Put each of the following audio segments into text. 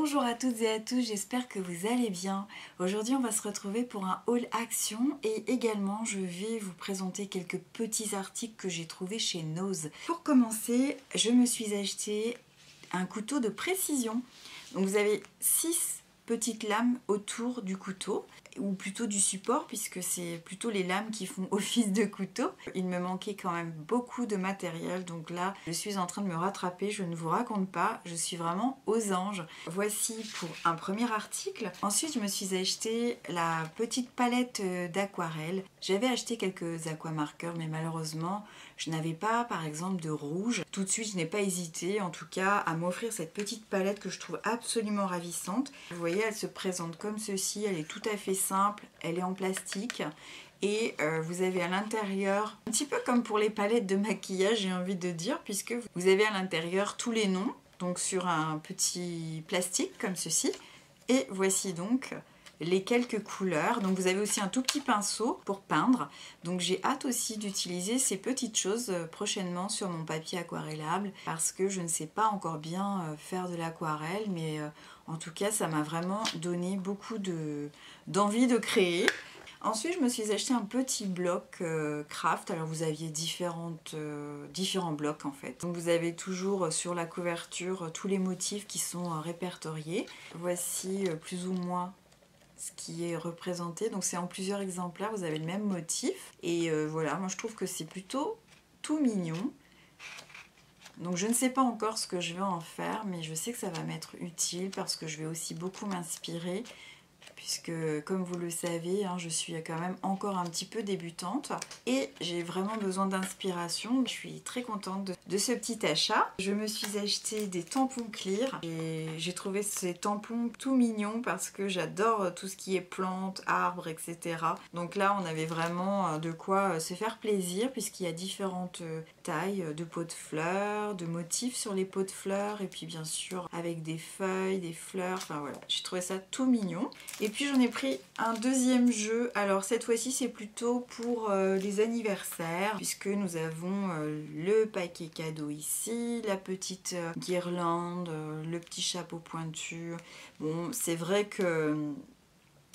Bonjour à toutes et à tous, j'espère que vous allez bien. Aujourd'hui on va se retrouver pour un haul action et également je vais vous présenter quelques petits articles que j'ai trouvés chez Nose. Pour commencer, je me suis acheté un couteau de précision. Donc vous avez 6 petites lames autour du couteau, ou plutôt du support puisque c'est plutôt les lames qui font office de couteau. Il me manquait quand même beaucoup de matériel, donc là je suis en train de me rattraper, je ne vous raconte pas, je suis vraiment aux anges. Voici pour un premier article. Ensuite je me suis acheté la petite palette d'aquarelle. J'avais acheté quelques aquamarqueurs mais malheureusement je n'avais pas par exemple de rouge. Tout de suite je n'ai pas hésité en tout cas à m'offrir cette petite palette que je trouve absolument ravissante. Vous voyez, elle se présente comme ceci, elle est tout à fait simple, elle est en plastique et vous avez à l'intérieur, un petit peu comme pour les palettes de maquillage j'ai envie de dire, puisque vous avez à l'intérieur tous les noms, donc sur un petit plastique comme ceci, et voici donc les quelques couleurs. Donc vous avez aussi un tout petit pinceau pour peindre, donc j'ai hâte aussi d'utiliser ces petites choses prochainement sur mon papier aquarellable parce que je ne sais pas encore bien faire de l'aquarelle, mais en tout cas ça m'a vraiment donné beaucoup d'envie de créer. Ensuite je me suis acheté un petit bloc craft. Alors vous aviez différents blocs en fait. Donc vous avez toujours sur la couverture tous les motifs qui sont répertoriés. Voici plus ou moins ce qui est représenté, donc c'est en plusieurs exemplaires, vous avez le même motif et voilà, moi je trouve que c'est plutôt tout mignon. Donc je ne sais pas encore ce que je vais en faire, mais je sais que ça va m'être utile parce que je vais aussi beaucoup m'inspirer, puisque comme vous le savez, hein, je suis quand même encore un petit peu débutante et j'ai vraiment besoin d'inspiration. Je suis très contente de ce petit achat. Je me suis acheté des tampons clear et j'ai trouvé ces tampons tout mignons parce que j'adore tout ce qui est plantes, arbres, etc. Donc là on avait vraiment de quoi se faire plaisir puisqu'il y a différentes tailles de pots de fleurs, de motifs sur les pots de fleurs et puis bien sûr avec des feuilles, des fleurs, enfin voilà, j'ai trouvé ça tout mignon. Et puis j'en ai pris un deuxième jeu. Alors cette fois-ci c'est plutôt pour les anniversaires, puisque nous avons le paquet cadeau ici, la petite guirlande, le petit chapeau pointu. Bon, c'est vrai que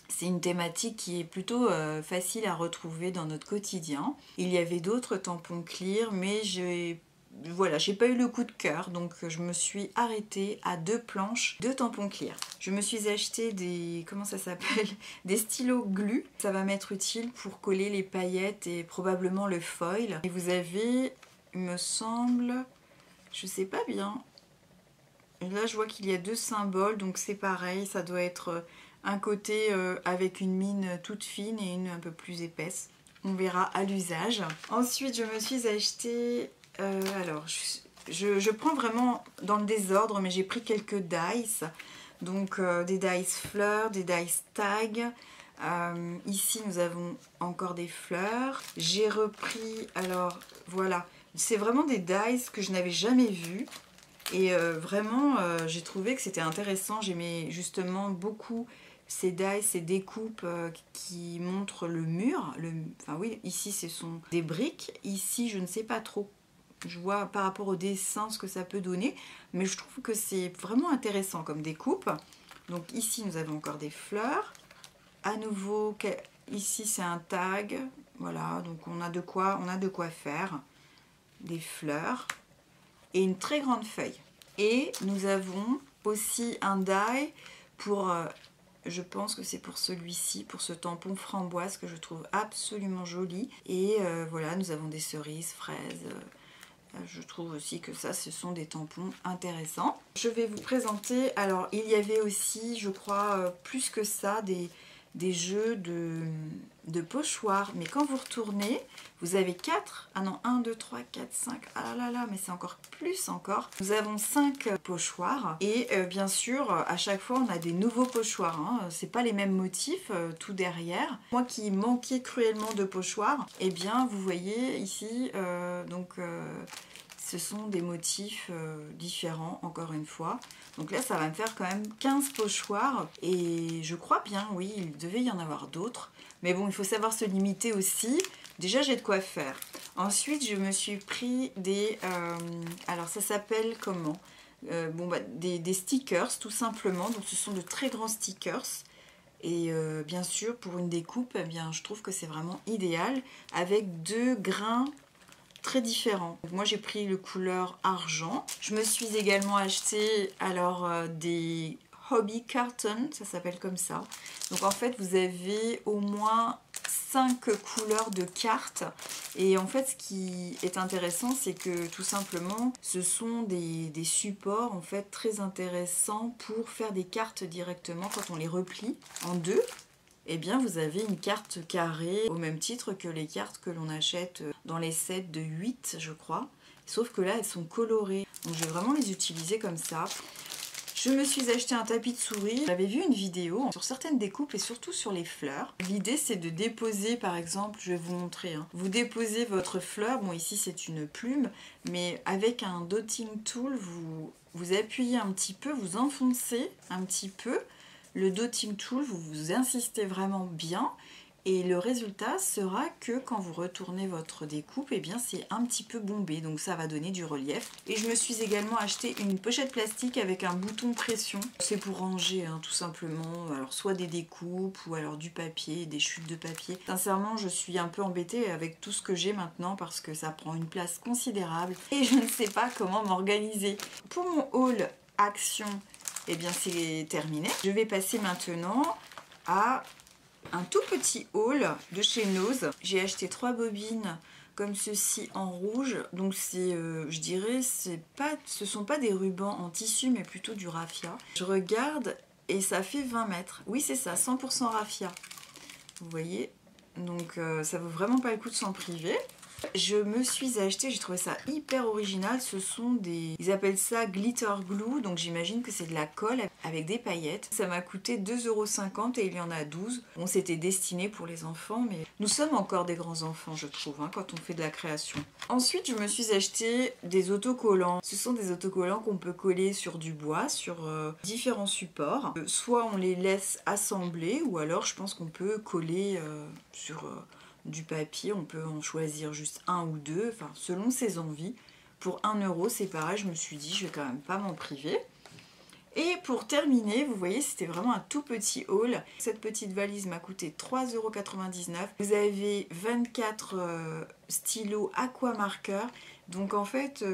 c'est une thématique qui est plutôt facile à retrouver dans notre quotidien. Il y avait d'autres tampons clear, mais voilà, j'ai pas eu le coup de cœur, donc je me suis arrêtée à 2 planches de tampons clear. Je me suis acheté des, comment ça s'appelle, des stylos glu. Ça va m'être utile pour coller les paillettes et probablement le foil. Et vous avez, il me semble, je sais pas bien, là je vois qu'il y a 2 symboles, donc c'est pareil, ça doit être un côté avec une mine toute fine et une un peu plus épaisse. On verra à l'usage. Ensuite je me suis acheté... alors, je prends vraiment dans le désordre, mais j'ai pris quelques dice. Donc, des dice fleurs, des dice tags. Ici, nous avons encore des fleurs. J'ai repris, alors, voilà. C'est vraiment des dice que je n'avais jamais vus. Et vraiment, j'ai trouvé que c'était intéressant. J'aimais justement beaucoup ces dice, ces découpes qui montrent le mur. Enfin oui, ici, ce sont des briques. Ici, je ne sais pas trop. Je vois par rapport au dessin ce que ça peut donner, mais je trouve que c'est vraiment intéressant comme découpe. Donc ici nous avons encore des fleurs. À nouveau, ici c'est un tag. Voilà, donc on a de quoi faire. Des fleurs et une très grande feuille. Et nous avons aussi un die pour, je pense que c'est pour celui-ci, pour ce tampon framboise que je trouve absolument joli. Et voilà, nous avons des cerises, fraises. Je trouve aussi que ça, ce sont des tampons intéressants. Je vais vous présenter, alors il y avait aussi, je crois, plus que ça, des jeux de pochoirs. Mais quand vous retournez, vous avez 4, ah non, 1, 2, 3, 4, 5, ah là là, mais c'est encore plus encore. Nous avons 5 pochoirs et bien sûr, à chaque fois, on a des nouveaux pochoirs. Hein. C'est pas les mêmes motifs tout derrière. Moi qui manquais cruellement de pochoirs, eh bien, vous voyez ici, ce sont des motifs différents, encore une fois. Donc là, ça va me faire quand même 15 pochoirs. Et je crois bien, oui, il devait y en avoir d'autres. Mais bon, il faut savoir se limiter aussi. Déjà, j'ai de quoi faire. Ensuite, je me suis pris des... alors, ça s'appelle comment? des stickers tout simplement. Donc ce sont de très grands stickers. Et bien sûr, pour une découpe, eh bien, je trouve que c'est vraiment idéal avec deux grains très différents. Donc, moi, j'ai pris le couleur argent. Je me suis également acheté alors des Hobby Carton, ça s'appelle comme ça. Donc en fait, vous avez au moins 5 couleurs de cartes. Et en fait, ce qui est intéressant, c'est que tout simplement, ce sont des supports en fait très intéressants pour faire des cartes directement quand on les replie en deux. Eh bien, vous avez une carte carrée au même titre que les cartes que l'on achète dans les sets de 8, je crois. Sauf que là, elles sont colorées. Donc, je vais vraiment les utiliser comme ça. Je me suis acheté un tapis de souris. J'avais vu une vidéo sur certaines découpes et surtout sur les fleurs. L'idée, c'est de déposer, par exemple, je vais vous montrer. Vous déposez votre fleur. Bon, ici, c'est une plume. Mais avec un dotting tool, vous appuyez un petit peu, vous enfoncez un petit peu. Le dotting tool, vous insistez vraiment bien et le résultat sera que quand vous retournez votre découpe, eh bien c'est un petit peu bombé, donc ça va donner du relief. Et je me suis également acheté une pochette plastique avec un bouton pression. C'est pour ranger tout simplement, alors soit des découpes ou alors du papier, des chutes de papier. Sincèrement, je suis un peu embêtée avec tout ce que j'ai maintenant parce que ça prend une place considérable et je ne sais pas comment m'organiser. Pour mon haul action, eh bien c'est terminé. Je vais passer maintenant à un tout petit haul de chez Nose. J'ai acheté 3 bobines comme ceci en rouge. Donc c'est, je dirais, ce sont pas des rubans en tissu mais plutôt du raffia. Je regarde et ça fait 20 mètres. Oui c'est ça, 100% raffia. Vous voyez, donc ça vaut vraiment pas le coup de s'en priver. Je me suis acheté, j'ai trouvé ça hyper original, ce sont ils appellent ça glitter glue, donc j'imagine que c'est de la colle avec des paillettes. Ça m'a coûté 2,50 € et il y en a 12. Bon, c'était destiné pour les enfants, mais nous sommes encore des grands enfants, je trouve, quand on fait de la création. Ensuite, je me suis acheté des autocollants. Ce sont des autocollants qu'on peut coller sur du bois, sur différents supports. Soit on les laisse assembler, ou alors je pense qu'on peut coller sur du papier, on peut en choisir juste un ou deux, enfin selon ses envies. Pour 1 €, c'est pareil, je me suis dit je vais quand même pas m'en priver. Et pour terminer, vous voyez, c'était vraiment un tout petit haul. Cette petite valise m'a coûté 3,99 €. Vous avez 24 stylos aquamarqueurs. Donc en fait,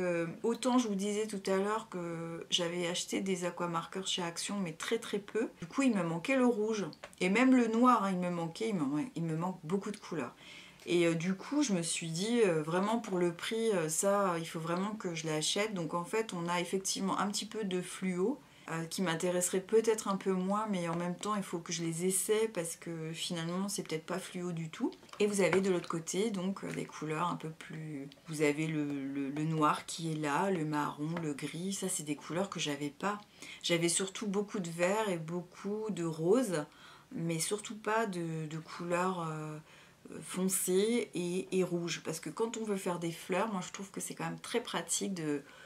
autant je vous disais tout à l'heure que j'avais acheté des aquamarqueurs chez Action, mais très très peu. Du coup, il me manquait le rouge. Et même le noir, il me manquait, il me manque beaucoup de couleurs. Et du coup, je me suis dit, vraiment pour le prix, ça, il faut vraiment que je l'achète. Donc en fait, on a effectivement un petit peu de fluo qui m'intéresserait peut-être un peu moins, mais en même temps, il faut que je les essaie parce que finalement, c'est peut-être pas fluo du tout. Et vous avez de l'autre côté, donc, des couleurs un peu plus... Vous avez le noir qui est là, le marron, le gris. Ça, c'est des couleurs que j'avais pas. J'avais surtout beaucoup de vert et beaucoup de rose, mais surtout pas de couleurs... foncé et rouge, parce que quand on veut faire des fleurs, moi je trouve que c'est quand même très pratique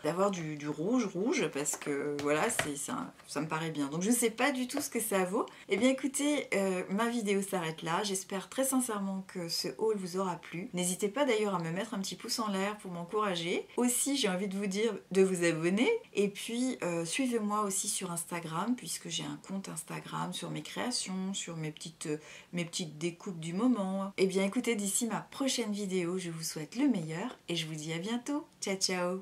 d'avoir du rouge parce que voilà, ça me paraît bien. Donc je sais pas du tout ce que ça vaut. Et bien écoutez, ma vidéo s'arrête là. J'espère très sincèrement que ce haul vous aura plu. N'hésitez pas d'ailleurs à me mettre un petit pouce en l'air pour m'encourager. Aussi, j'ai envie de vous dire de vous abonner, et puis suivez-moi aussi sur Instagram, puisque j'ai un compte Instagram sur mes créations, sur mes petites découpes du moment. Et bien écoutez, d'ici ma prochaine vidéo, je vous souhaite le meilleur et je vous dis à bientôt. Ciao ciao.